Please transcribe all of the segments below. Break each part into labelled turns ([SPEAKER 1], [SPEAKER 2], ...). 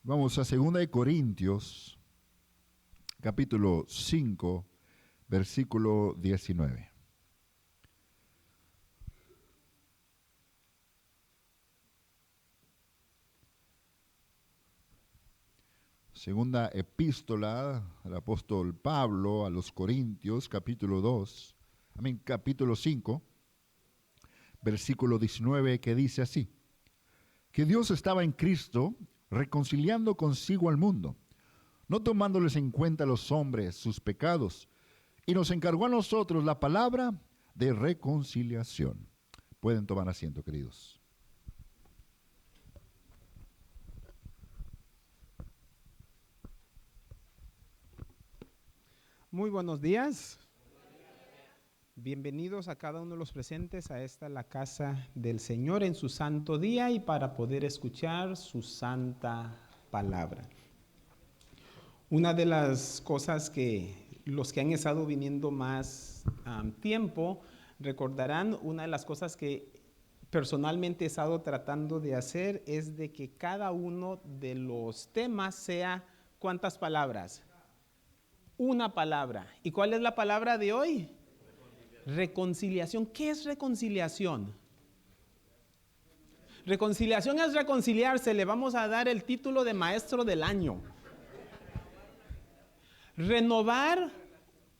[SPEAKER 1] Vamos a 2 Corintios, capítulo 5, versículo 19. Segunda epístola del apóstol Pablo a los Corintios, capítulo 5, versículo 19, que dice así: que Dios estaba en Cristo reconciliando consigo al mundo, no tomándoles en cuenta a los hombres sus pecados, y nos encargó a nosotros la palabra de reconciliación. Pueden tomar asiento, queridos.
[SPEAKER 2] Muy buenos días. Bienvenidos a cada uno de los presentes a esta la casa del Señor en su santo día y para poder escuchar su santa palabra. Una de las cosas que los que han estado viniendo más tiempo recordarán, una de las cosas que personalmente he estado tratando de hacer es de que cada uno de los temas sea, ¿cuántas palabras? Una palabra. ¿Y cuál es la palabra de hoy? Reconciliación. ¿Qué es reconciliación? Reconciliación es reconciliarse. Le vamos a dar el título de maestro del año. Renovar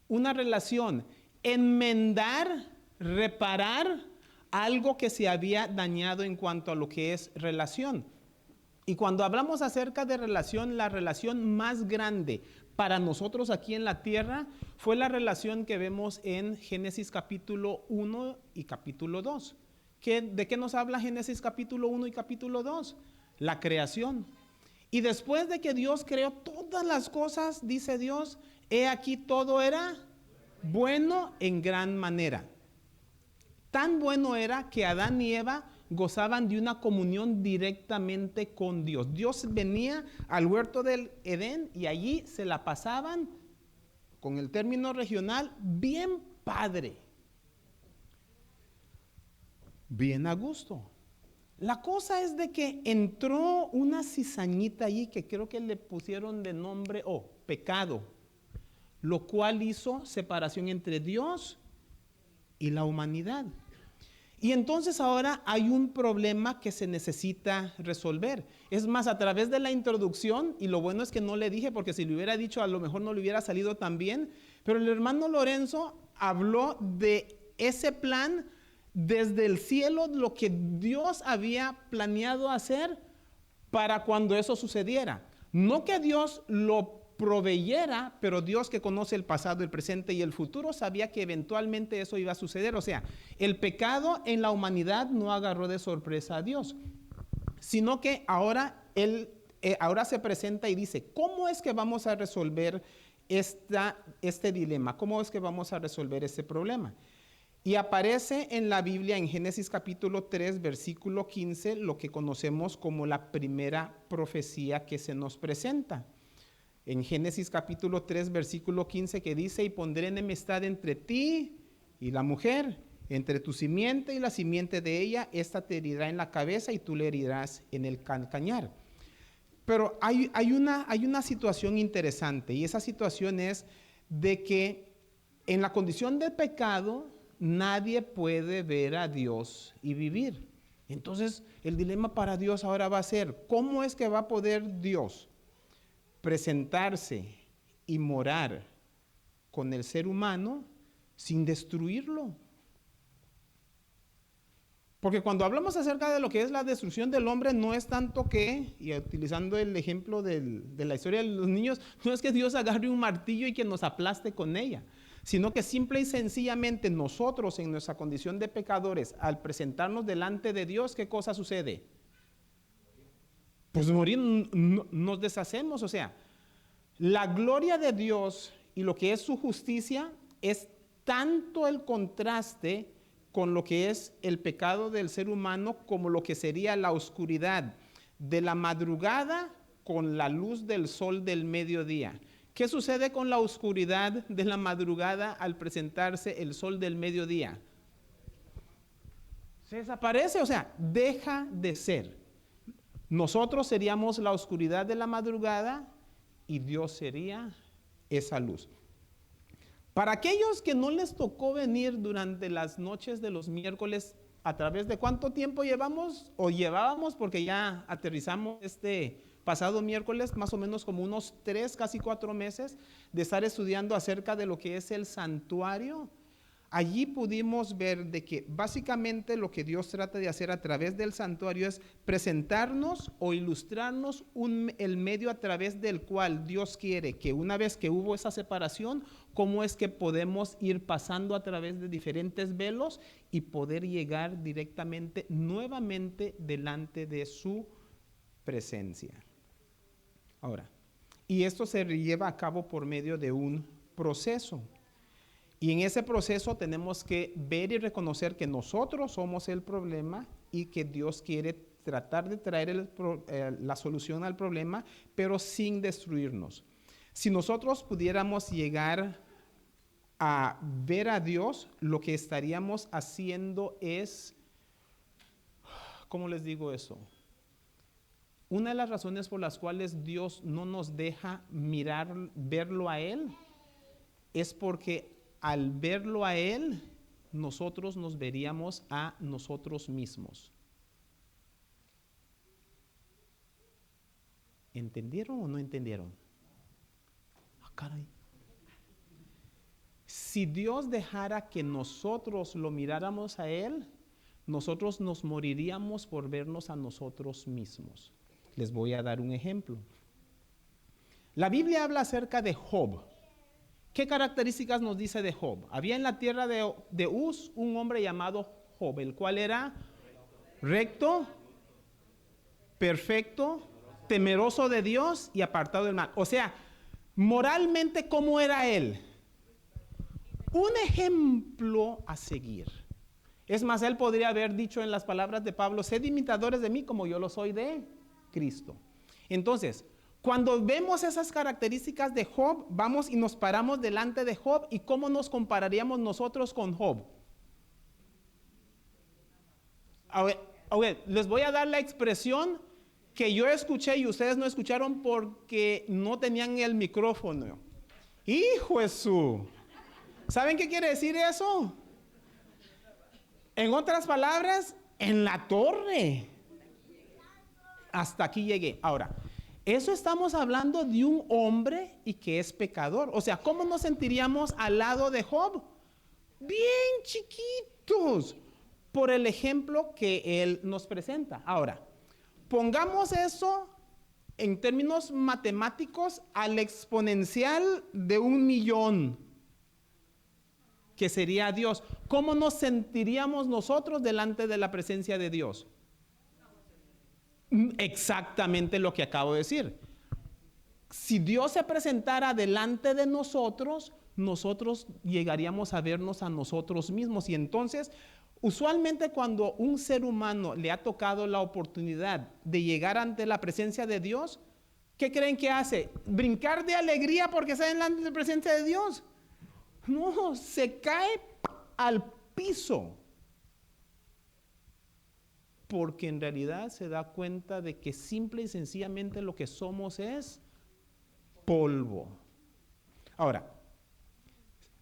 [SPEAKER 2] una relación. Enmendar, reparar algo que se había dañado en cuanto a lo que es relación. Y cuando hablamos acerca de relación, la relación más grande para nosotros aquí en la tierra fue la relación que vemos en Génesis capítulo 1 y capítulo 2. ¿De qué nos habla Génesis capítulo 1 y capítulo 2? La creación. Y después de que Dios creó todas las cosas, dice Dios, he aquí todo era bueno en gran manera. Tan bueno era que Adán y Eva gozaban de una comunión directamente con Dios. Dios venía al huerto del Edén y allí se la pasaban, con el término regional, bien padre, bien a gusto. La cosa es de que entró una cizañita allí que creo que le pusieron de nombre, pecado, lo cual hizo separación entre Dios y la humanidad. Y entonces ahora hay un problema que se necesita resolver. Es más, a través de la introducción, y lo bueno es que no le dije, porque si le hubiera dicho a lo mejor no le hubiera salido tan bien, pero el hermano Lorenzo habló de ese plan desde el cielo, lo que Dios había planeado hacer para cuando eso sucediera. No que Dios lo proveyera, pero Dios, que conoce el pasado, el presente y el futuro, sabía que eventualmente eso iba a suceder. O sea, el pecado en la humanidad no agarró de sorpresa a Dios, sino que ahora ahora se presenta y dice, ¿cómo es que vamos a resolver este dilema? ¿Cómo es que vamos a resolver este problema? Y aparece en la Biblia, en Génesis capítulo 3, versículo 15, lo que conocemos como la primera profecía que se nos presenta. En Génesis capítulo 3, versículo 15, que dice, y pondré enemistad entre ti y la mujer, entre tu simiente y la simiente de ella, esta te herirá en la cabeza y tú le herirás en el calcañar. Pero hay una situación interesante, y esa situación es de que en la condición de pecado nadie puede ver a Dios y vivir. Entonces el dilema para Dios ahora va a ser, ¿cómo es que va a poder Dios presentarse y morar con el ser humano sin destruirlo? Porque cuando hablamos acerca de lo que es la destrucción del hombre, no es tanto que, y utilizando el ejemplo de la historia de los niños, no es que Dios agarre un martillo y que nos aplaste con ella, sino que simple y sencillamente nosotros en nuestra condición de pecadores, al presentarnos delante de Dios, ¿qué cosa sucede? Pues morir, nos deshacemos. O sea, la gloria de Dios y lo que es su justicia es tanto el contraste con lo que es el pecado del ser humano como lo que sería la oscuridad de la madrugada con la luz del sol del mediodía. ¿Qué sucede con la oscuridad de la madrugada al presentarse el sol del mediodía? Se desaparece, o sea, deja de ser. Nosotros seríamos la oscuridad de la madrugada y Dios sería esa luz. Para aquellos que no les tocó venir durante las noches de los miércoles, ¿a través de cuánto tiempo llevamos o llevábamos? Porque ya aterrizamos este pasado miércoles, más o menos como unos 3, casi 4 meses de estar estudiando acerca de lo que es el santuario. Allí pudimos ver de que básicamente lo que Dios trata de hacer a través del santuario es presentarnos o ilustrarnos el medio a través del cual Dios quiere que una vez que hubo esa separación, cómo es que podemos ir pasando a través de diferentes velos y poder llegar directamente nuevamente delante de su presencia. Ahora, y esto se lleva a cabo por medio de un proceso. Y en ese proceso tenemos que ver y reconocer que nosotros somos el problema y que Dios quiere tratar de traer la solución al problema, pero sin destruirnos. Si nosotros pudiéramos llegar a ver a Dios, lo que estaríamos haciendo es, ¿cómo les digo eso? Una de las razones por las cuales Dios no nos deja verlo a Él, es porque al verlo a Él, nosotros nos veríamos a nosotros mismos. ¿Entendieron o no entendieron? Ah, caray. Si Dios dejara que nosotros lo miráramos a Él, nosotros nos moriríamos por vernos a nosotros mismos. Les voy a dar un ejemplo. La Biblia habla acerca de Job. ¿Qué características nos dice de Job? Había en la tierra de Uz un hombre llamado Job, el cual era recto, perfecto, temeroso de Dios y apartado del mal. O sea, moralmente, ¿cómo era él? Un ejemplo a seguir. Es más, él podría haber dicho en las palabras de Pablo: sed imitadores de mí como yo lo soy de Cristo. Entonces, cuando vemos esas características de Job, vamos y nos paramos delante de Job. ¿Y cómo nos compararíamos nosotros con Job? A ver, les voy a dar la expresión que yo escuché y ustedes no escucharon porque no tenían el micrófono. ¡Hijo de su! ¿Saben qué quiere decir eso? En otras palabras, en la torre. Hasta aquí llegué. Ahora, eso estamos hablando de un hombre y que es pecador. O sea, ¿cómo nos sentiríamos al lado de Job? Bien chiquitos, por el ejemplo que él nos presenta. Ahora, pongamos eso en términos matemáticos al exponencial de 1,000,000, que sería Dios. ¿Cómo nos sentiríamos nosotros delante de la presencia de Dios? Exactamente lo que acabo de decir. Si Dios se presentara delante de nosotros, nosotros llegaríamos a vernos a nosotros mismos. Y entonces, usualmente cuando un ser humano le ha tocado la oportunidad de llegar ante la presencia de Dios, ¿qué creen que hace? ¿Brincar de alegría porque está delante de la presencia de Dios? No, se cae al piso. Porque en realidad se da cuenta de que simple y sencillamente lo que somos es polvo. Ahora,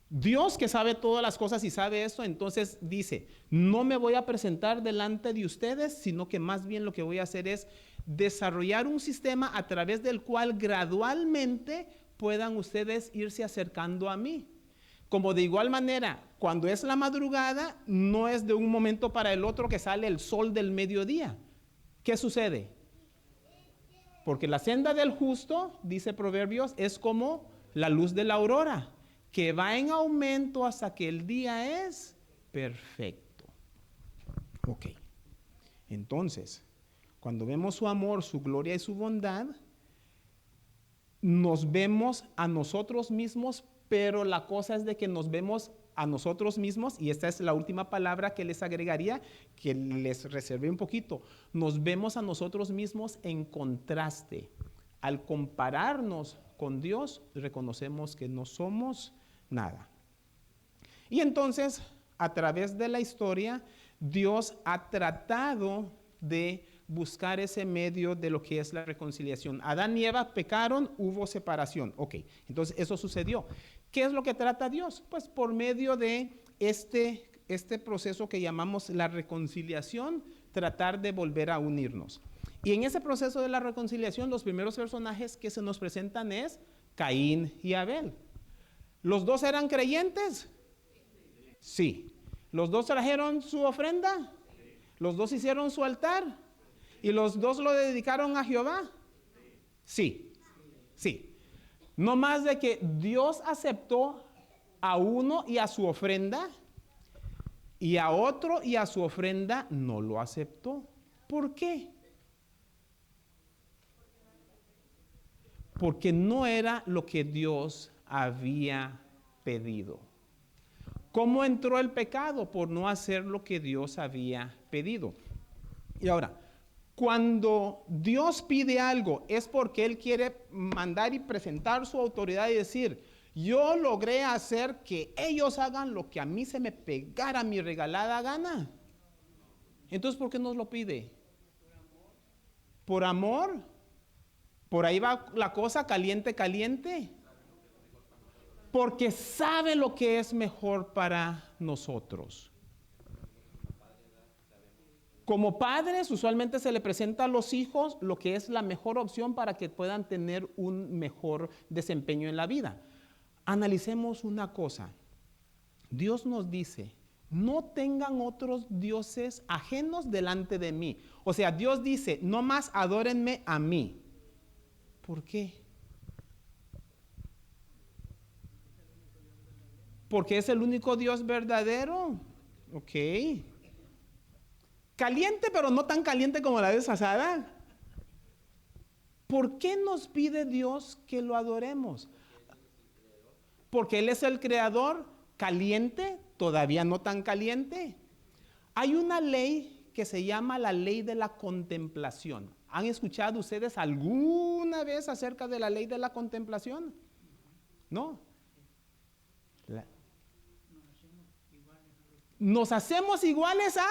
[SPEAKER 2] Dios, que sabe todas las cosas y sabe esto, entonces dice: no me voy a presentar delante de ustedes, sino que más bien lo que voy a hacer es desarrollar un sistema a través del cual gradualmente puedan ustedes irse acercando a mí. Como de igual manera, cuando es la madrugada, no es de un momento para el otro que sale el sol del mediodía. ¿Qué sucede? Porque la senda del justo, dice Proverbios, es como la luz de la aurora, que va en aumento hasta que el día es perfecto. Ok. Entonces, cuando vemos su amor, su gloria y su bondad, nos vemos a nosotros mismos. Pero la cosa es de que nos vemos a nosotros mismos, y esta es la última palabra que les agregaría, que les reservé un poquito. Nos vemos a nosotros mismos en contraste. Al compararnos con Dios, reconocemos que no somos nada. Y entonces, a través de la historia, Dios ha tratado de buscar ese medio de lo que es la reconciliación. Adán y Eva pecaron, hubo separación. Ok, entonces eso sucedió. ¿Qué es lo que trata Dios? Pues por medio de este proceso que llamamos la reconciliación, tratar de volver a unirnos. Y en ese proceso de la reconciliación, los primeros personajes que se nos presentan es Caín y Abel. ¿Los dos eran creyentes? Sí. ¿Los dos trajeron su ofrenda? ¿Los dos hicieron su altar? ¿Y los dos lo dedicaron a Jehová? Sí. Sí. No más de que Dios aceptó a uno y a su ofrenda, y a otro y a su ofrenda no lo aceptó. ¿Por qué? Porque no era lo que Dios había pedido. ¿Cómo entró el pecado? Por no hacer lo que Dios había pedido. Y ahora, cuando Dios pide algo, es porque Él quiere mandar y presentar su autoridad y decir: yo logré hacer que ellos hagan lo que a mí se me pegara mi regalada gana. Entonces, ¿por qué nos lo pide? ¿Por amor? Por ahí va la cosa, caliente, caliente. Porque sabe lo que es mejor para nosotros. Como padres, usualmente se le presenta a los hijos lo que es la mejor opción para que puedan tener un mejor desempeño en la vida. Analicemos una cosa. Dios nos dice: no tengan otros dioses ajenos delante de mí. O sea, Dios dice: no más adórenme a mí. ¿Por qué? Porque es el único Dios verdadero. Ok. Caliente, pero no tan caliente como la vez pasada. ¿Por qué nos pide Dios que lo adoremos? Porque Él es el creador. Caliente, todavía no tan caliente. Hay una ley que se llama la ley de la contemplación. ¿Han escuchado ustedes alguna vez acerca de la ley de la contemplación? ¿No? Nos hacemos iguales a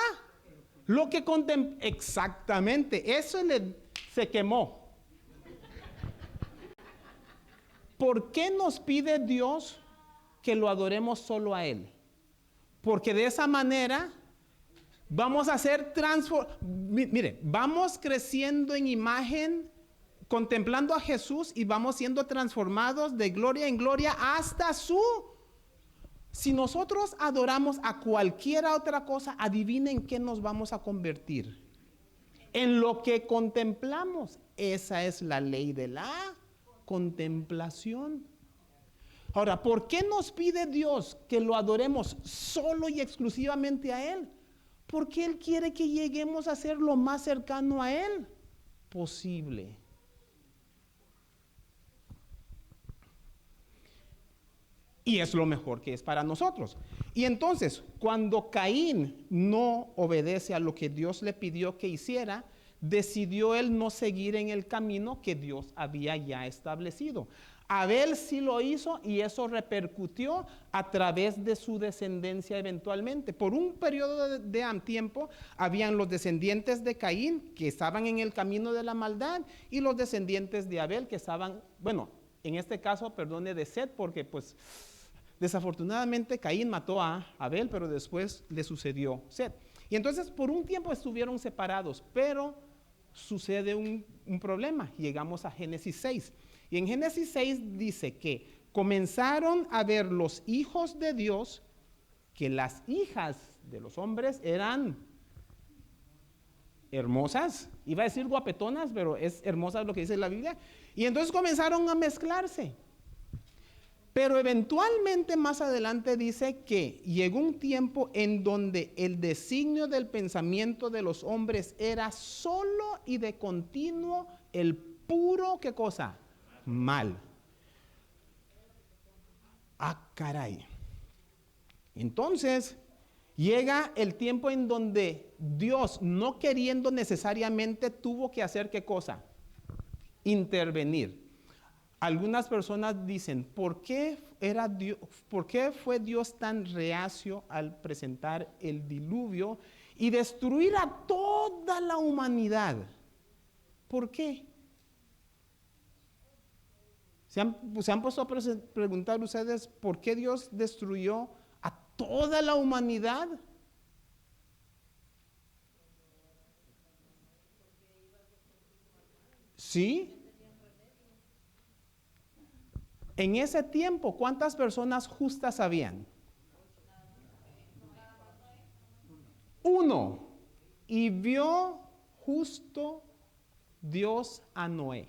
[SPEAKER 2] lo que contemplamos. Exactamente, eso se quemó. ¿Por qué nos pide Dios que lo adoremos solo a Él? Porque de esa manera vamos a ser mire, vamos creciendo en imagen, contemplando a Jesús, y vamos siendo transformados de gloria en gloria hasta su... Si nosotros adoramos a cualquier otra cosa, adivinen qué nos vamos a convertir. En lo que contemplamos. Esa es la ley de la contemplación. Ahora, ¿por qué nos pide Dios que lo adoremos solo y exclusivamente a Él? Porque Él quiere que lleguemos a ser lo más cercano a Él posible. Y es lo mejor que es para nosotros. Y entonces, cuando Caín no obedece a lo que Dios le pidió que hiciera, decidió él no seguir en el camino que Dios había ya establecido. Abel sí lo hizo, y eso repercutió a través de su descendencia eventualmente. Por un periodo de tiempo, habían los descendientes de Caín que estaban en el camino de la maldad, y los descendientes de Abel que estaban, bueno, en este caso, perdone, de Set, porque pues desafortunadamente Caín mató a Abel, pero después le sucedió Set. Y entonces por un tiempo estuvieron separados, pero sucede un problema. Llegamos a Génesis 6. Y en Génesis 6 dice que comenzaron a ver los hijos de Dios que las hijas de los hombres eran hermosas. Iba a decir guapetonas, pero es hermosas lo que dice la Biblia. Y entonces comenzaron a mezclarse. Pero eventualmente más adelante dice que llegó un tiempo en donde el designio del pensamiento de los hombres era solo y de continuo el puro, ¿qué cosa? Mal. Ah, caray. Entonces llega el tiempo en donde Dios, no queriendo necesariamente, tuvo que hacer ¿qué cosa? Intervenir. Algunas personas dicen: ¿por qué fue Dios tan reacio al presentar el diluvio y destruir a toda la humanidad. ¿Por qué? ¿Se han puesto a preguntar ustedes por qué Dios destruyó a toda la humanidad? ¿Sí? En ese tiempo, ¿cuántas personas justas habían? Uno. Y vio justo Dios a Noé.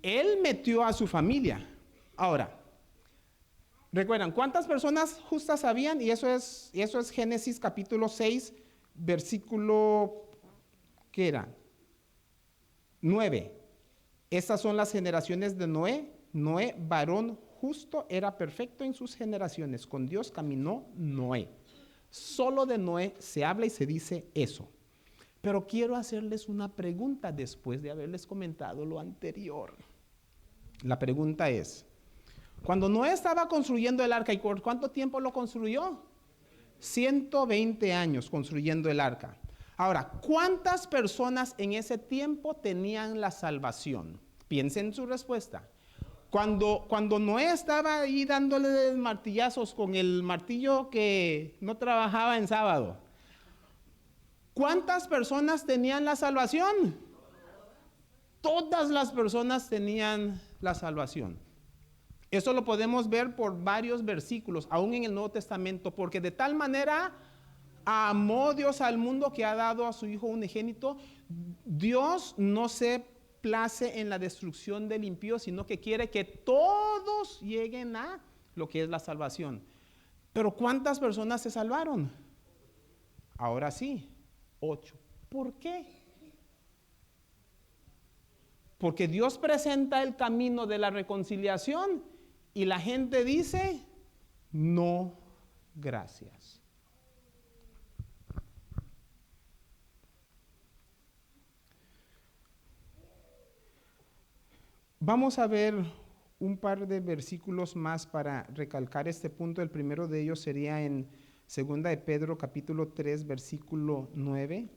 [SPEAKER 2] Él metió a su familia. Ahora, recuerdan, ¿cuántas personas justas habían? Y eso es Génesis capítulo 6, versículo, ¿qué era? 9. Estas son las generaciones de Noé. Noé, varón justo, era perfecto en sus generaciones. Con Dios caminó Noé. Solo de Noé se habla y se dice eso. Pero quiero hacerles una pregunta después de haberles comentado lo anterior. La pregunta es, cuando Noé estaba construyendo el arca, ¿y por cuánto tiempo lo construyó? 120 años construyendo el arca. Ahora, ¿cuántas personas en ese tiempo tenían la salvación? Piensen en su respuesta. Cuando Noé estaba ahí dándole martillazos con el martillo que no trabajaba en sábado, ¿cuántas personas tenían la salvación? Todas las personas tenían la salvación. Eso lo podemos ver por varios versículos, aún en el Nuevo Testamento, porque de tal manera amó Dios al mundo que ha dado a su Hijo unigénito. Dios no se place en la destrucción del impío, sino que quiere que todos lleguen a lo que es la salvación. Pero ¿cuántas personas se salvaron? Ahora sí, 8. ¿Por qué? Porque Dios presenta el camino de la reconciliación y la gente dice, no, gracias. Vamos a ver un par de versículos más para recalcar este punto. El primero de ellos sería en 2 de Pedro capítulo 3 versículo 9,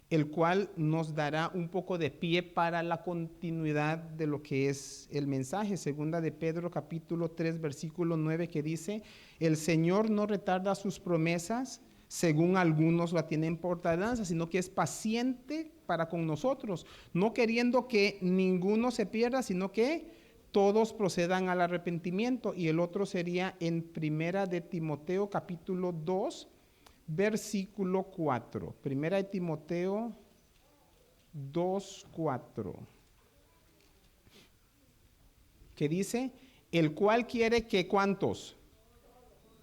[SPEAKER 2] el cual nos dará un poco de pie para la continuidad de lo que es el mensaje. 2 de Pedro capítulo 3 versículo 9, que dice, el Señor no retarda sus promesas, según algunos la tienen por tardanza, sino que es paciente para con nosotros, no queriendo que ninguno se pierda, sino que todos procedan al arrepentimiento. Y el otro sería en 1 de Timoteo capítulo 2, versículo 4. 1 de Timoteo 2, 4. Que dice, el cual quiere que ¿cuántos?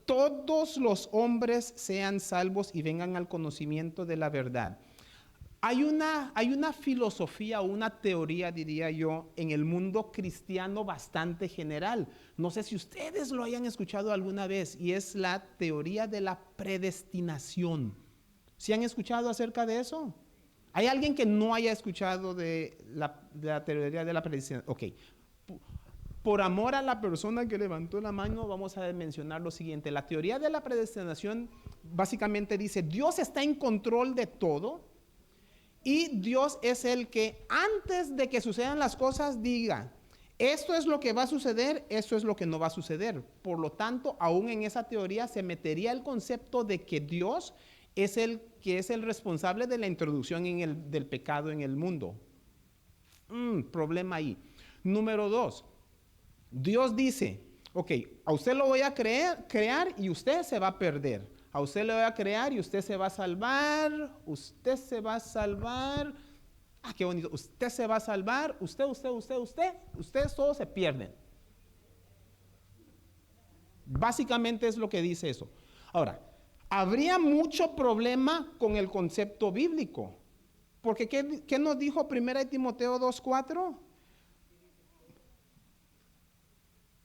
[SPEAKER 2] Todos los hombres sean salvos y vengan al conocimiento de la verdad. Hay una filosofía o una teoría, diría yo, en el mundo cristiano bastante general. No sé si ustedes lo hayan escuchado alguna vez, y es la teoría de la predestinación. ¿Sí han escuchado acerca de eso? ¿Hay alguien que no haya escuchado de la teoría de la predestinación? Ok. Por amor a la persona que levantó la mano, vamos a mencionar lo siguiente. La teoría de la predestinación básicamente dice, Dios está en control de todo y Dios es el que antes de que sucedan las cosas diga, esto es lo que va a suceder, esto es lo que no va a suceder. Por lo tanto, aún en esa teoría se metería el concepto de que Dios es el que es el responsable de la introducción del pecado en el mundo. Problema ahí. Número 2. Dios dice, ok, a usted lo voy a crear y usted se va a perder. A usted le voy a crear y usted se va a salvar. Usted se va a salvar. Ah, qué bonito. Usted se va a salvar. Ustedes todos se pierden. Básicamente es lo que dice eso. Ahora, habría mucho problema con el concepto bíblico. Porque ¿qué nos dijo 1 de Timoteo 2:4?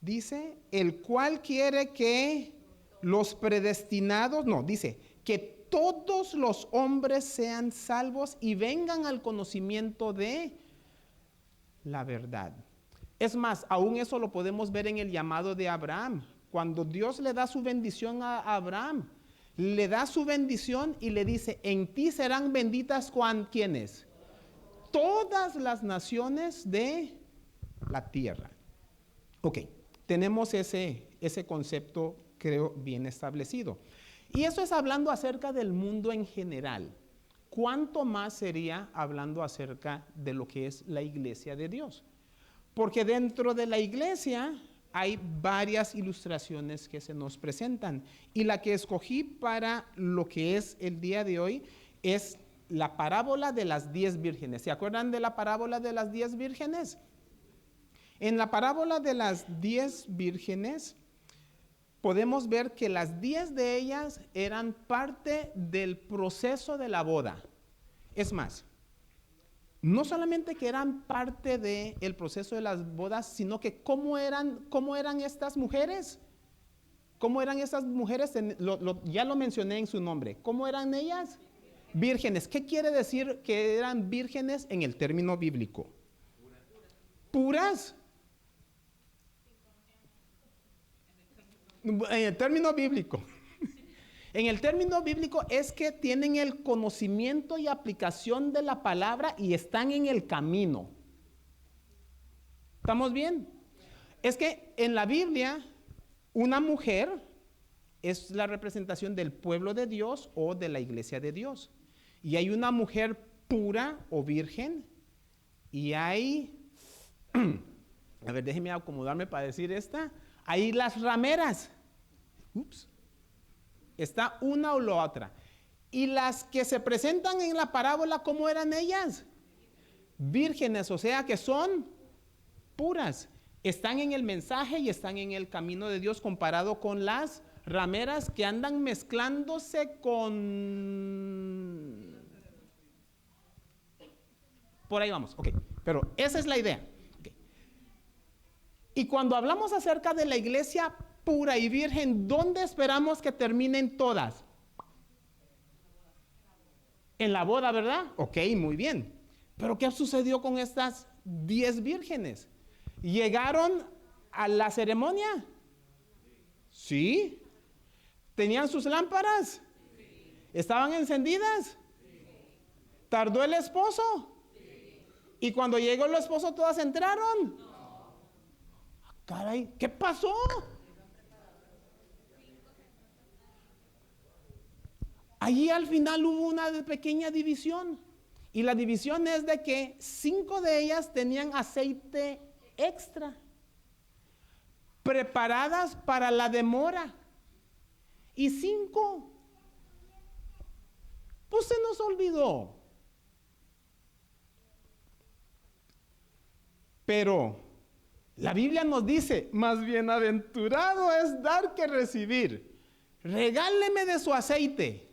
[SPEAKER 2] Dice, el cual quiere que los predestinados, no, dice, que todos los hombres sean salvos y vengan al conocimiento de la verdad. Es más, aún eso lo podemos ver en el llamado de Abraham. cuando Dios le da su bendición a Abraham, le da su bendición y le dice, en ti serán benditas ¿quiénes? Todas las naciones de la tierra. Ok, tenemos ese concepto, creo, bien establecido. Y eso es hablando acerca del mundo en general. ¿Cuánto más sería hablando acerca de lo que es la iglesia de Dios? Porque dentro de la iglesia hay varias ilustraciones que se nos presentan. Y la que escogí para lo que es el día de hoy es la parábola de las 10 vírgenes. ¿Se acuerdan de la parábola de las 10 vírgenes? En la parábola de las 10 vírgenes podemos ver que las 10 de ellas eran parte del proceso de la boda. Es más, no solamente que eran parte del proceso de las bodas, sino que cómo eran estas mujeres. ¿Cómo eran estas mujeres? Ya lo mencioné en su nombre. ¿Cómo eran ellas? Vírgenes. ¿Qué quiere decir que eran vírgenes en el término bíblico? Puras. En el término bíblico. En el término bíblico es que tienen el conocimiento y aplicación de la palabra y están en el camino. ¿Estamos bien? Es que en la Biblia, una mujer es la representación del pueblo de Dios o de la iglesia de Dios. Y hay una mujer pura o virgen y hay, a ver, déjenme acomodarme para decir esta, hay las rameras. Ups. Está una o la otra. Y las que se presentan en la parábola, ¿cómo eran ellas? Vírgenes, o sea que son puras. Están en el mensaje y están en el camino de Dios comparado con las rameras que andan mezclándose con... Por ahí vamos, ok. Pero esa es la idea. Okay. Y cuando hablamos acerca de la iglesia pura y virgen, ¿dónde esperamos que terminen todas? En la boda, ¿verdad? Ok, muy bien. Pero ¿qué sucedió con estas 10 vírgenes? ¿Llegaron a la ceremonia? Sí. ¿Tenían sus lámparas? ¿Estaban encendidas? ¿Tardó el esposo? ¿Y cuando llegó el esposo todas entraron? Caray, ¿qué pasó? Allí al final hubo una pequeña división. Y la división es de que 5 de ellas tenían aceite extra, preparadas para la demora. Y 5, pues se nos olvidó. Pero la Biblia nos dice, más bienaventurado es dar que recibir. Regáleme de su aceite.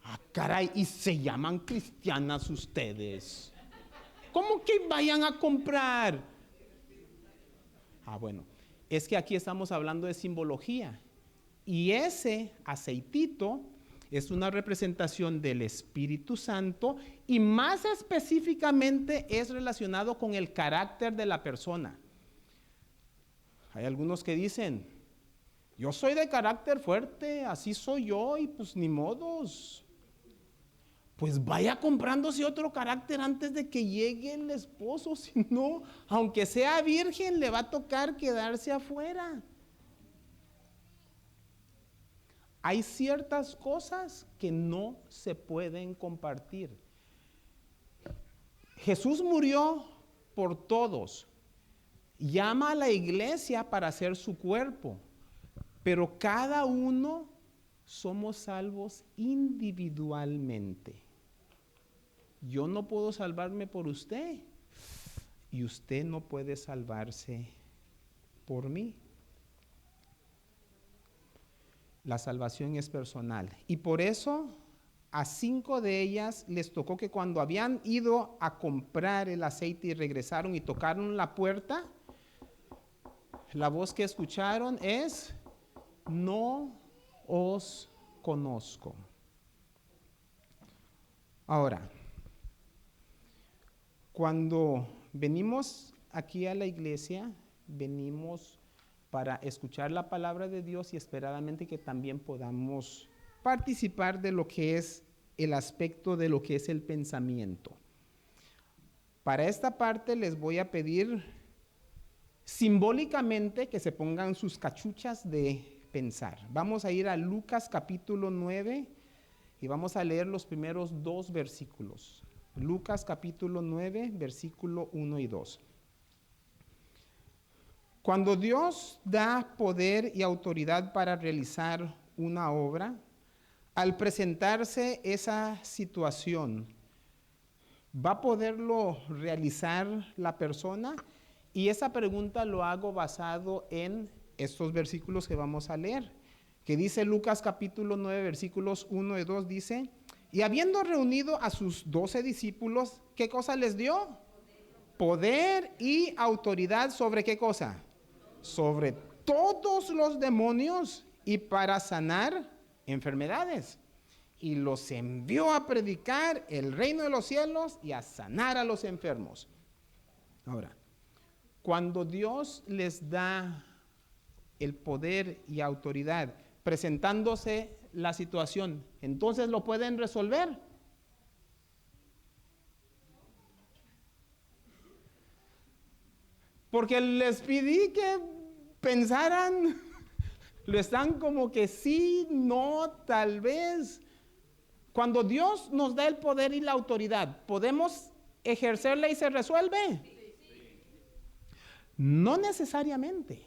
[SPEAKER 2] Ah, caray, y se llaman cristianas ustedes. ¿Cómo que vayan a comprar? Ah, bueno, es que aquí estamos hablando de simbología. Y ese aceitito es una representación del Espíritu Santo y más específicamente es relacionado con el carácter de la persona. Hay algunos que dicen, yo soy de carácter fuerte, así soy yo y pues ni modos. Pues vaya comprándose otro carácter antes de que llegue el esposo, si no, aunque sea virgen, le va a tocar quedarse afuera. Hay ciertas cosas que no se pueden compartir. Jesús murió por todos. Llama a la iglesia para ser su cuerpo, pero cada uno somos salvos individualmente. Yo no puedo salvarme por usted y usted no puede salvarse por mí. La salvación es personal y por eso a 5 de ellas les tocó que cuando habían ido a comprar el aceite y regresaron y tocaron la puerta, la voz que escucharon es: no os conozco. Ahora, Cuando venimos aquí a la iglesia, venimos para escuchar la palabra de Dios y esperadamente que también podamos participar de lo que es el aspecto de lo que es el pensamiento. Para esta parte les voy a pedir simbólicamente que se pongan sus cachuchas de pensar. Vamos a ir a Lucas capítulo 9 y vamos a leer los primeros 2 versículos. Lucas capítulo 9, versículo 1 y 2. Cuando Dios da poder y autoridad para realizar una obra, al presentarse esa situación, ¿va a poderlo realizar la persona? Y esa pregunta lo hago basado en estos versículos que vamos a leer, que dice Lucas capítulo 9, versículos 1 y 2, dice: y habiendo reunido a sus 12 discípulos, ¿qué cosa les dio? Poder y autoridad ¿sobre qué cosa? Sobre todos los demonios y para sanar enfermedades. Y los envió a predicar el reino de los cielos y a sanar a los enfermos. Ahora, cuando Dios les da el poder y autoridad, presentándose la situación, entonces lo pueden resolver. Porque les pedí que pensaran, lo están como que sí, no, tal vez. Cuando Dios nos da el poder y la autoridad, ¿podemos ejercerla y se resuelve? No necesariamente.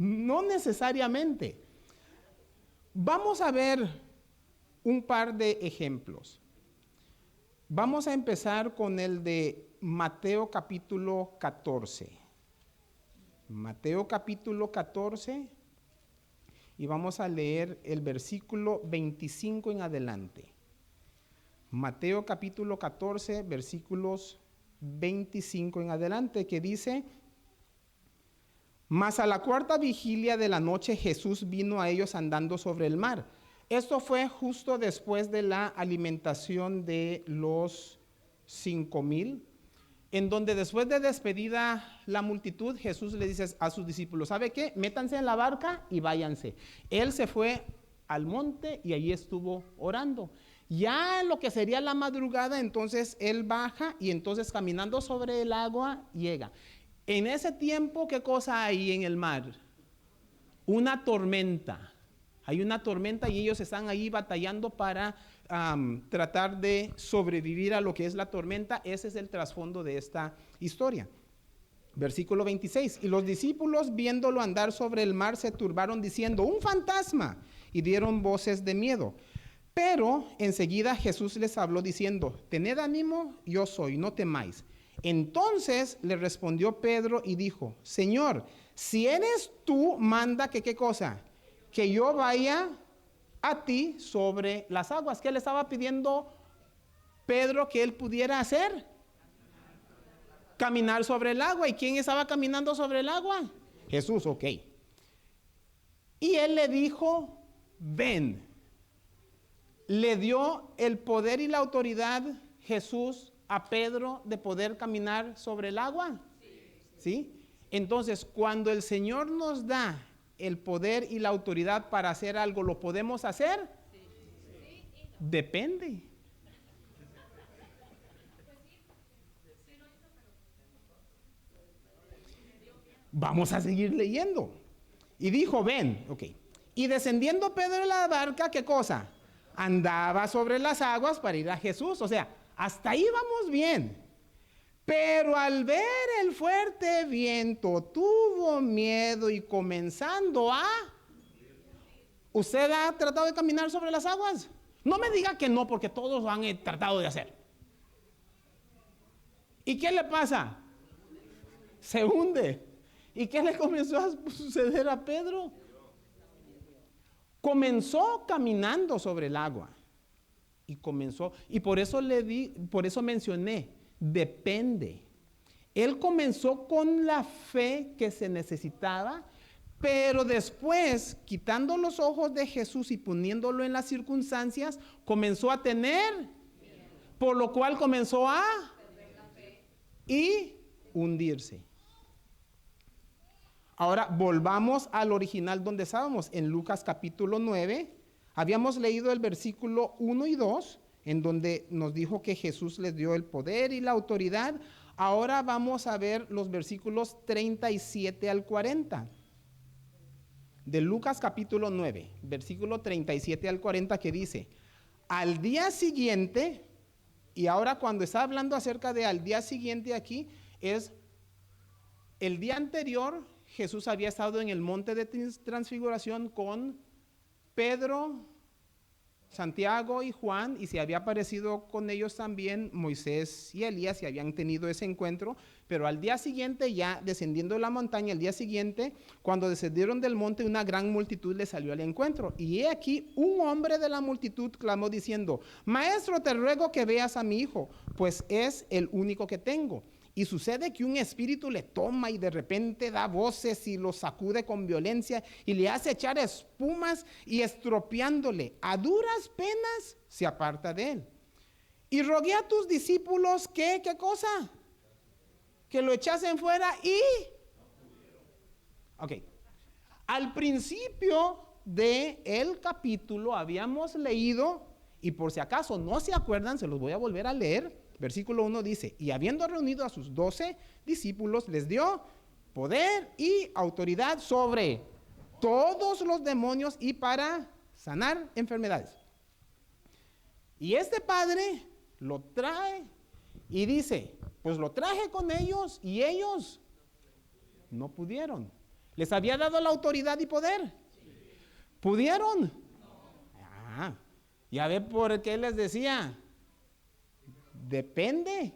[SPEAKER 2] No necesariamente. Vamos a ver un par de ejemplos. Vamos a empezar con el de Mateo capítulo 14. Mateo capítulo 14 y vamos a leer el versículo 25 en adelante. Mateo capítulo 14, versículos 25 en adelante, que dice: mas a la 4ª vigilia de la noche Jesús vino a ellos andando sobre el mar. Esto fue justo después de la alimentación de los 5,000, en donde después de despedida la multitud, Jesús le dice a sus discípulos: ¿sabe qué? Métanse en la barca y váyanse. Él se fue al monte y allí estuvo orando. Ya en lo que sería la madrugada, entonces él baja y entonces caminando sobre el agua llega. En ese tiempo, ¿qué cosa hay en el mar? Una tormenta. Hay una tormenta y ellos están ahí batallando para tratar de sobrevivir a lo que es la tormenta. Ese es el trasfondo de esta historia. Versículo 26. Y los discípulos, viéndolo andar sobre el mar, se turbaron diciendo: ¡un fantasma! Y dieron voces de miedo. Pero enseguida Jesús les habló diciendo: tened ánimo, yo soy, no temáis. Entonces le respondió Pedro y dijo: Señor, si eres tú, manda que ¿qué cosa? Que yo vaya a ti sobre las aguas. ¿Qué le estaba pidiendo Pedro que él pudiera hacer? Caminar sobre el agua. ¿Y quién estaba caminando sobre el agua? Jesús, ok. Y él le dijo: ven. Le dio el poder y la autoridad Jesús a Pedro de poder caminar sobre el agua. ¿Sí? Entonces, cuando el Señor nos da el poder y la autoridad para hacer algo, ¿lo podemos hacer? Depende. Vamos a seguir leyendo. Y dijo: ven, ok. Y descendiendo Pedro de la barca, ¿qué cosa? Andaba sobre las aguas para ir a Jesús. O sea, hasta ahí vamos bien. Pero al ver el fuerte viento, tuvo miedo y comenzando a... ¿Usted ha tratado de caminar sobre las aguas? No me diga que no, porque todos lo han tratado de hacer. ¿Y qué le pasa? Se hunde. ¿Y qué le comenzó a suceder a Pedro? Comenzó caminando sobre el agua. Y comenzó, y por eso mencioné, depende. Él comenzó con la fe que se necesitaba, pero después, quitando los ojos de Jesús y poniéndolo en las circunstancias, comenzó a tener. por lo cual comenzó a y hundirse. Ahora volvamos al original donde estábamos, en Lucas capítulo 9. Habíamos leído el versículo 1 y 2, en donde nos dijo que Jesús les dio el poder y la autoridad. Ahora vamos a ver los versículos 37 al 40. De Lucas capítulo 9, versículo 37 al 40, que dice: al día siguiente, y ahora cuando está hablando acerca de al día siguiente aquí, es el día anterior. Jesús había estado en el monte de transfiguración con Pedro, Santiago y Juan, y se había aparecido con ellos también Moisés y Elías, y habían tenido ese encuentro. Pero al día siguiente, ya descendiendo de la montaña, al día siguiente, cuando descendieron del monte, una gran multitud le salió al encuentro. Y he aquí, un hombre de la multitud clamó diciendo: Maestro, te ruego que veas a mi hijo, pues es el único que tengo. Y sucede que un espíritu le toma y de repente da voces y lo sacude con violencia y le hace echar espumas, y estropeándole, a duras penas se aparta de él. Y rogué a tus discípulos que, ¿qué cosa? Que lo echasen fuera y... Ok. Al principio del capítulo habíamos leído, y por si acaso no se acuerdan, se los voy a volver a leer. Versículo 1 dice: y habiendo reunido a sus 12 discípulos, les dio poder y autoridad sobre todos los demonios y para sanar enfermedades. Y este padre lo trae y dice: pues lo traje con ellos y ellos no pudieron. ¿Les había dado la autoridad y poder? ¿Pudieron? Ah, ya ve por qué les decía. Depende.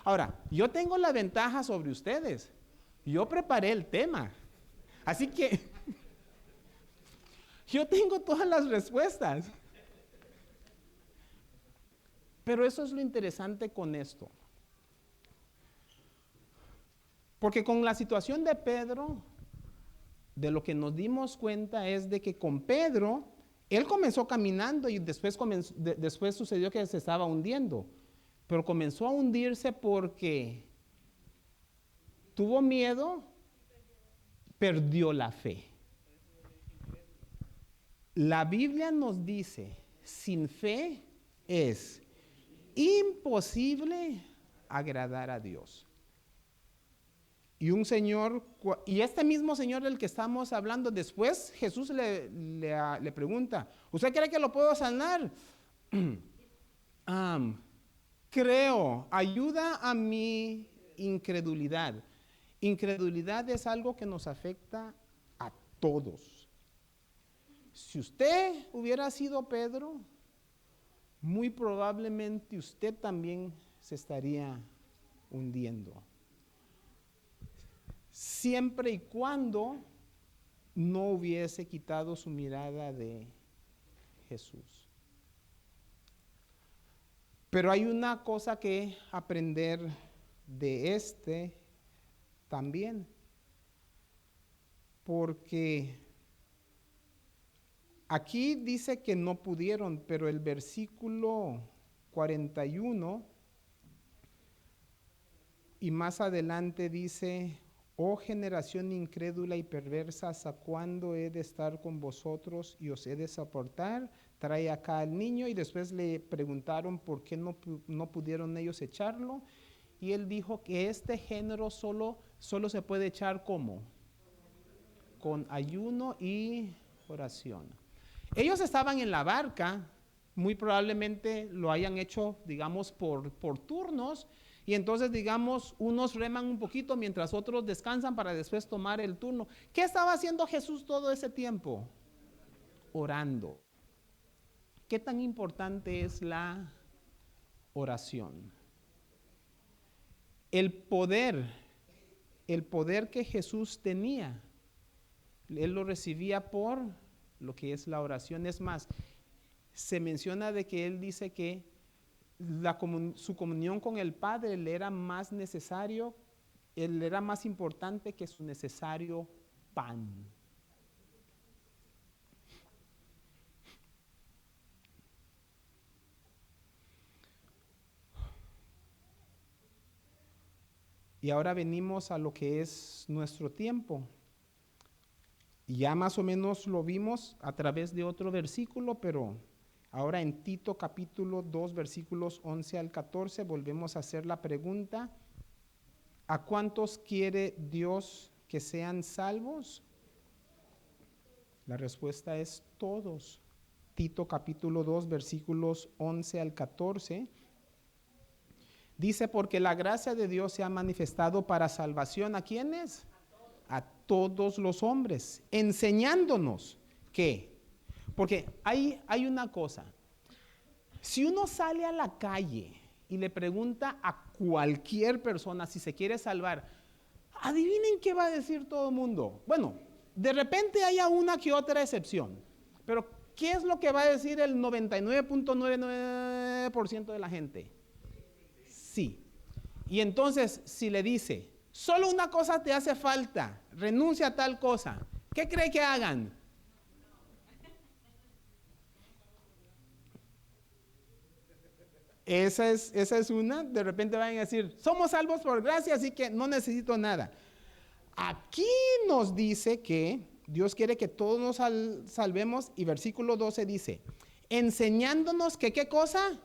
[SPEAKER 2] Ahora, yo tengo la ventaja sobre ustedes. Yo preparé el tema. Así que yo tengo todas las respuestas. Pero eso es lo interesante con esto. Porque con la situación de Pedro, de lo que nos dimos cuenta es de que con Pedro, él comenzó caminando y después sucedió que se estaba hundiendo. Pero comenzó a hundirse porque tuvo miedo, perdió la fe. La Biblia nos dice: sin fe es imposible agradar a Dios. Y un señor, y este mismo señor del que estamos hablando, después Jesús le pregunta: ¿usted cree que lo puedo sanar? Creo, ayuda a mi incredulidad. Incredulidad es algo que nos afecta a todos. Si usted hubiera sido Pedro, muy probablemente usted también se estaría hundiendo. Siempre y cuando no hubiese quitado su mirada de Jesús. Pero hay una cosa que aprender de este también, porque aquí dice que no pudieron, pero el versículo 41 y más adelante dice: oh generación incrédula y perversa, ¿hasta cuándo he de estar con vosotros y os he de soportar? Trae acá al niño. Y después le preguntaron por qué no pudieron ellos echarlo. Y él dijo que este género solo se puede echar ¿cómo? Con ayuno y oración. Ellos estaban en la barca, muy probablemente lo hayan hecho, digamos, por turnos. Y entonces, digamos, unos reman un poquito mientras otros descansan para después tomar el turno. ¿Qué estaba haciendo Jesús todo ese tiempo? Orando. ¿Qué tan importante es la oración? El poder que Jesús tenía, él lo recibía por lo que es la oración. Es más, se menciona de que él dice que su comunión con el Padre le era más necesario, él era más importante que su necesario pan. Y ahora venimos a lo que es nuestro tiempo. Y ya más o menos lo vimos a través de otro versículo, pero ahora en Tito capítulo 2, versículos 11 al 14, volvemos a hacer la pregunta: ¿a cuántos quiere Dios que sean salvos? La respuesta es todos. Tito capítulo 2, versículos 11 al 14. Dice: porque la gracia de Dios se ha manifestado para salvación. ¿A quiénes? A todos los hombres, enseñándonos que, porque hay una cosa, si uno sale a la calle y le pregunta a cualquier persona si se quiere salvar, adivinen qué va a decir todo el mundo. Bueno, de repente haya una que otra excepción, pero ¿qué es lo que va a decir el 99.99% de la gente? Sí. Y entonces, si le dice, solo una cosa te hace falta, renuncia a tal cosa, ¿qué cree que hagan? Esa es una. De repente van a decir, somos salvos por gracia, así que no necesito nada. Aquí nos dice que Dios quiere que todos nos salvemos, y versículo 12 dice, enseñándonos que ¿qué cosa?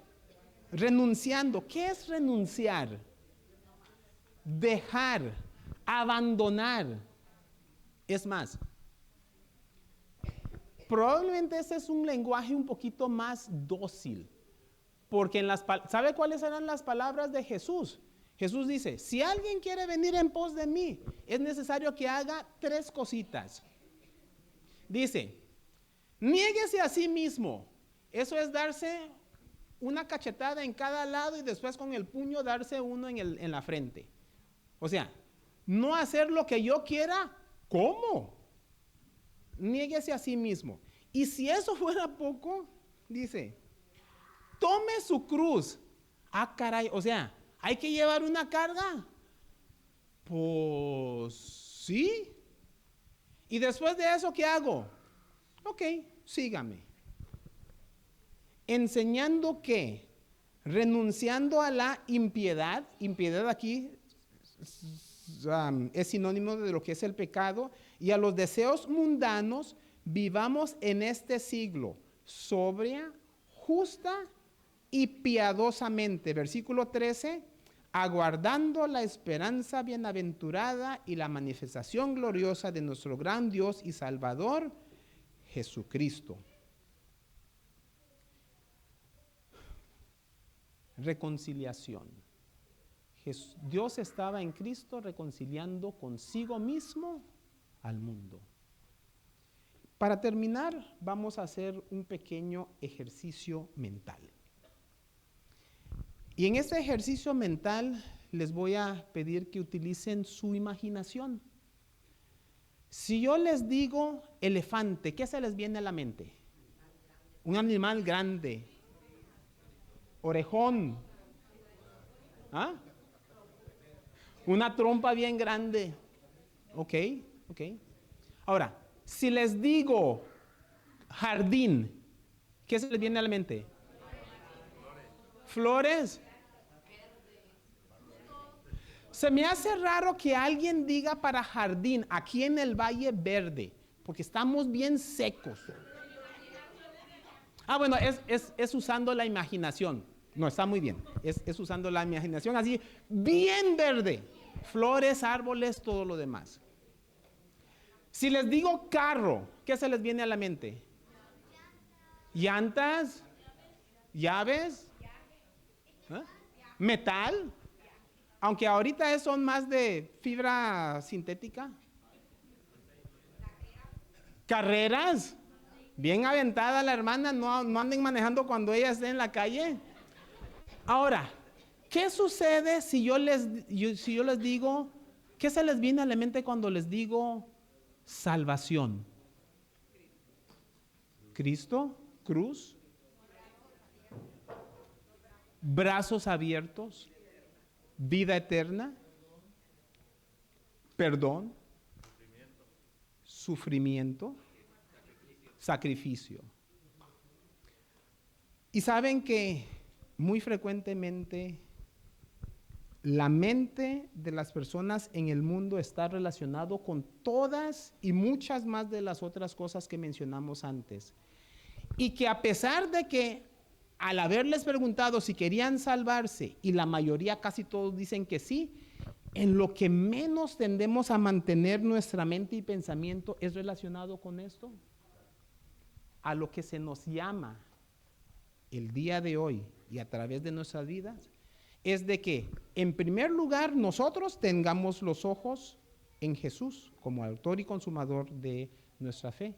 [SPEAKER 2] Renunciando. ¿Qué es renunciar? Dejar, abandonar. Es más, probablemente ese es un lenguaje un poquito más dócil, porque ¿sabe cuáles eran las palabras de Jesús? Jesús dice, si alguien quiere venir en pos de mí, es necesario que haga 3 cositas. Dice, niéguese a sí mismo. Eso es darse una cachetada en cada lado y después con el puño darse uno en la frente. O sea, no hacer lo que yo quiera. ¿Cómo? Niéguese a sí mismo. Y si eso fuera poco, dice, tome su cruz. Ah, caray, o sea, ¿hay que llevar una carga? Pues sí. Y después de eso, ¿qué hago? Ok, sígame. Enseñando que, renunciando a la impiedad. Impiedad aquí es sinónimo de lo que es el pecado, y a los deseos mundanos, vivamos en este siglo sobria, justa y piadosamente. Versículo 13, aguardando la esperanza bienaventurada y la manifestación gloriosa de nuestro gran Dios y Salvador, Jesucristo. Reconciliación. Dios estaba en Cristo reconciliando consigo mismo al mundo. Para terminar, vamos a hacer un pequeño ejercicio mental. Y en este ejercicio mental les voy a pedir que utilicen su imaginación. Si yo les digo elefante, ¿qué se les viene a la mente? Un animal grande. Orejón. ¿Ah? Una trompa bien grande. Ok. Ahora, si les digo jardín, ¿qué se les viene a la mente? Flores. Se me hace raro que alguien diga para jardín aquí en el Valle Verde, porque estamos bien secos. Ah, bueno, es usando la imaginación. No, está muy bien. Es usando la imaginación así, bien verde. Flores, árboles, todo lo demás. Si les digo carro, ¿qué se les viene a la mente? Llantas, llaves, ¿eh? Metal, aunque ahorita son más de fibra sintética. Carreras, bien aventada la hermana, no anden manejando cuando ella esté en la calle. Ahora, ¿qué sucede si yo les digo, qué se les viene a la mente cuando les digo salvación? Cristo, cruz, brazos abiertos, vida eterna, perdón, sufrimiento, sacrificio. Y saben que muy frecuentemente la mente de las personas en el mundo está relacionado con todas y muchas más de las otras cosas que mencionamos antes. Y que a pesar de que al haberles preguntado si querían salvarse, y la mayoría, casi todos dicen que sí, en lo que menos tendemos a mantener nuestra mente y pensamiento es relacionado con esto, a lo que se nos llama el día de hoy y a través de nuestras vidas, es de que, en primer lugar, nosotros tengamos los ojos en Jesús como autor y consumador de nuestra fe.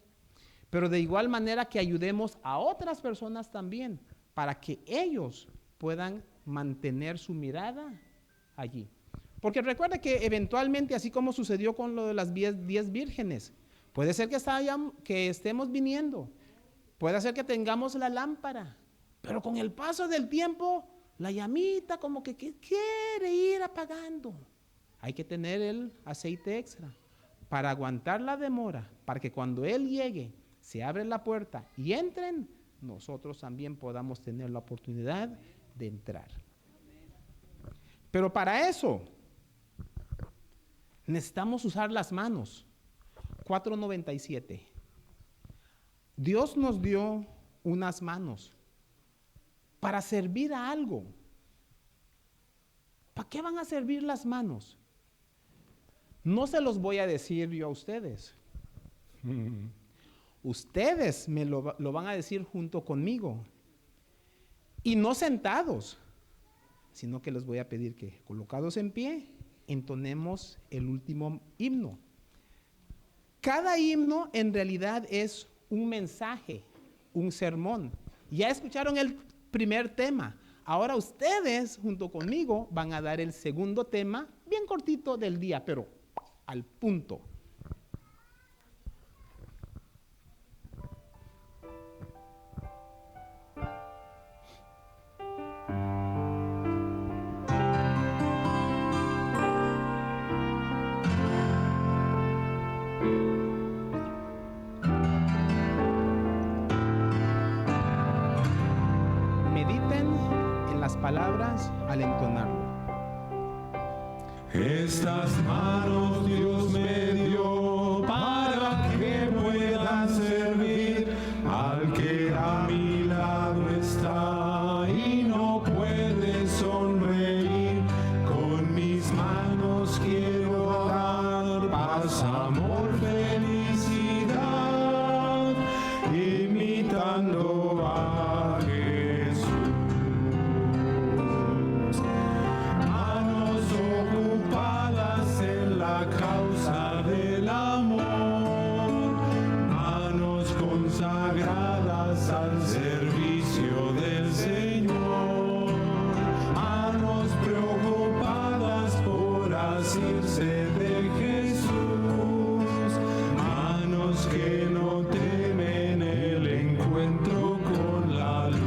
[SPEAKER 2] Pero de igual manera que ayudemos a otras personas también para que ellos puedan mantener su mirada allí. Porque recuerda que eventualmente, así como sucedió con lo de las 10 vírgenes, puede ser que estemos viniendo, puede ser que tengamos la lámpara, pero con el paso del tiempo, la llamita como que quiere ir apagando. Hay que tener el aceite extra para aguantar la demora, para que cuando Él llegue, se abre la puerta y entren, nosotros también podamos tener la oportunidad de entrar. Pero para eso, necesitamos usar las manos. 4:97. Dios nos dio unas manos para servir a algo. ¿Para qué van a servir las manos? No se los voy a decir yo a ustedes. Ustedes me lo van a decir junto conmigo. Y no sentados, sino que les voy a pedir que, colocados en pie, entonemos el último himno. Cada himno en realidad es un mensaje, un sermón. Ya escucharon el primer tema. Ahora ustedes, junto conmigo, van a dar el segundo tema, bien cortito del día, pero al punto. Mediten en las palabras al entonarlo.
[SPEAKER 3] Estas manos Dios me dio para que pueda servir al que a mi lado está y no puede sonreír. Con mis manos quiero dar paz, amor, felicidad, imitando a Jesús. Manos ocupadas en la causa del amor, manos consagradas al servicio del Señor, manos preocupadas por asirse de Jesús, manos que no temen el encuentro con la luz.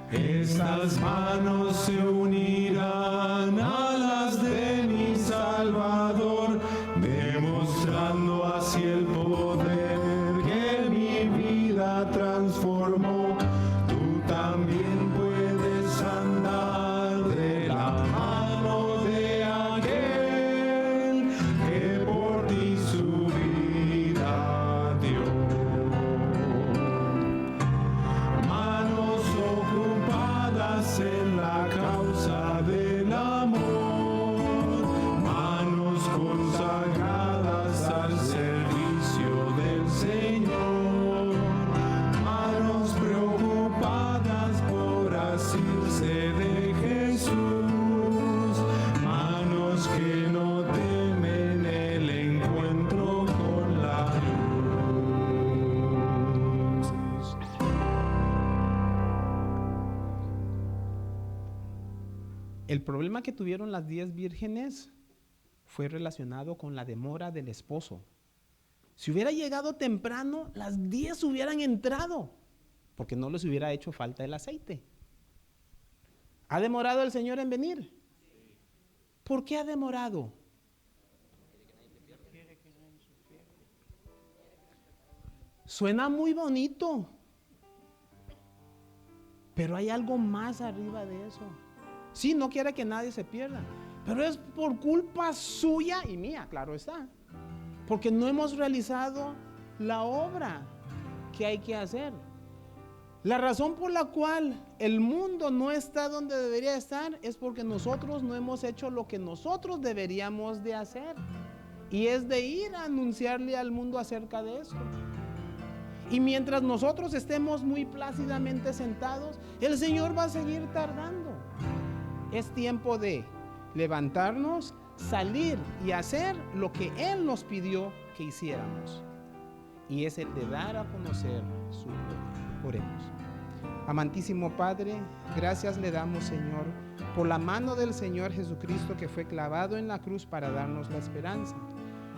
[SPEAKER 3] Estas manos se unirán a las de mi Salvador, demostrando así el poder que mi vida transformó. Tú también puedes andar de la mano de aquel que por ti su vida dio. Manos ocupadas en la causa del amor, manos consagradas al servicio del Señor, manos preocupadas por asirse de Jesús, manos que no temen el encuentro con la luz.
[SPEAKER 2] El problema que tuvieron las 10 vírgenes fue relacionado con la demora del esposo. Si hubiera llegado temprano, las 10 hubieran entrado, porque no les hubiera hecho falta el aceite. ¿Ha demorado el Señor en venir? ¿Por qué ha demorado? Suena muy bonito. Pero hay algo más arriba de eso. Sí, no quiere que nadie se pierda, pero es por culpa suya y mía, claro está. Porque no hemos realizado la obra que hay que hacer. La razón por la cual el mundo no está donde debería estar es porque nosotros no hemos hecho lo que nosotros deberíamos de hacer. Y es de ir a anunciarle al mundo acerca de esto. Y mientras nosotros estemos muy plácidamente sentados, el Señor va a seguir tardando. Es tiempo de levantarnos, salir y hacer lo que Él nos pidió que hiciéramos. Y es el de dar a conocer su gloria. Oremos. Amantísimo Padre, gracias le damos, Señor, por la mano del Señor Jesucristo que fue clavado en la cruz para darnos la esperanza.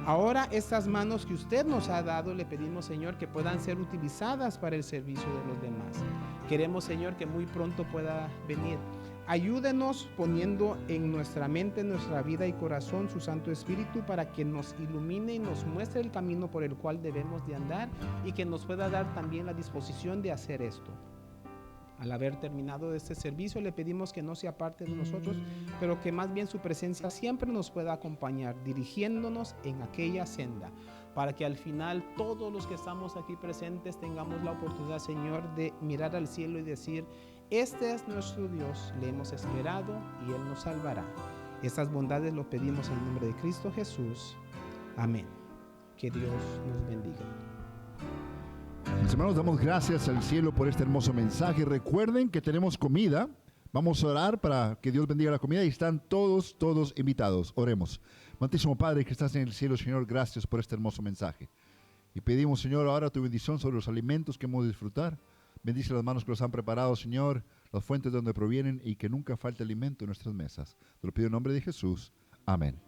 [SPEAKER 2] Ahora estas manos que usted nos ha dado, le pedimos, Señor, que puedan ser utilizadas para el servicio de los demás. Queremos, Señor, que muy pronto pueda venir. Ayúdenos poniendo en nuestra mente, en nuestra vida y corazón su Santo Espíritu para que nos ilumine y nos muestre el camino por el cual debemos de andar y que nos pueda dar también la disposición de hacer esto. Al haber terminado este servicio, le pedimos que no sea parte de nosotros, pero que más bien su presencia siempre nos pueda acompañar, dirigiéndonos en aquella senda, para que al final todos los que estamos aquí presentes tengamos la oportunidad, Señor, de mirar al cielo y decir: este es nuestro Dios, le hemos esperado y Él nos salvará. Estas bondades lo pedimos en el nombre de Cristo Jesús. Amén. Que Dios nos bendiga.
[SPEAKER 1] Mis hermanos, damos gracias al cielo por este hermoso mensaje. Recuerden que tenemos comida. Vamos a orar para que Dios bendiga la comida y están todos invitados. Oremos. Amantísimo Padre que estás en el cielo, Señor, gracias por este hermoso mensaje. Y pedimos, Señor, ahora tu bendición sobre los alimentos que hemos de disfrutar. Bendice las manos que los han preparado, Señor, las fuentes de donde provienen y que nunca falte alimento en nuestras mesas. Te lo pido en nombre de Jesús. Amén.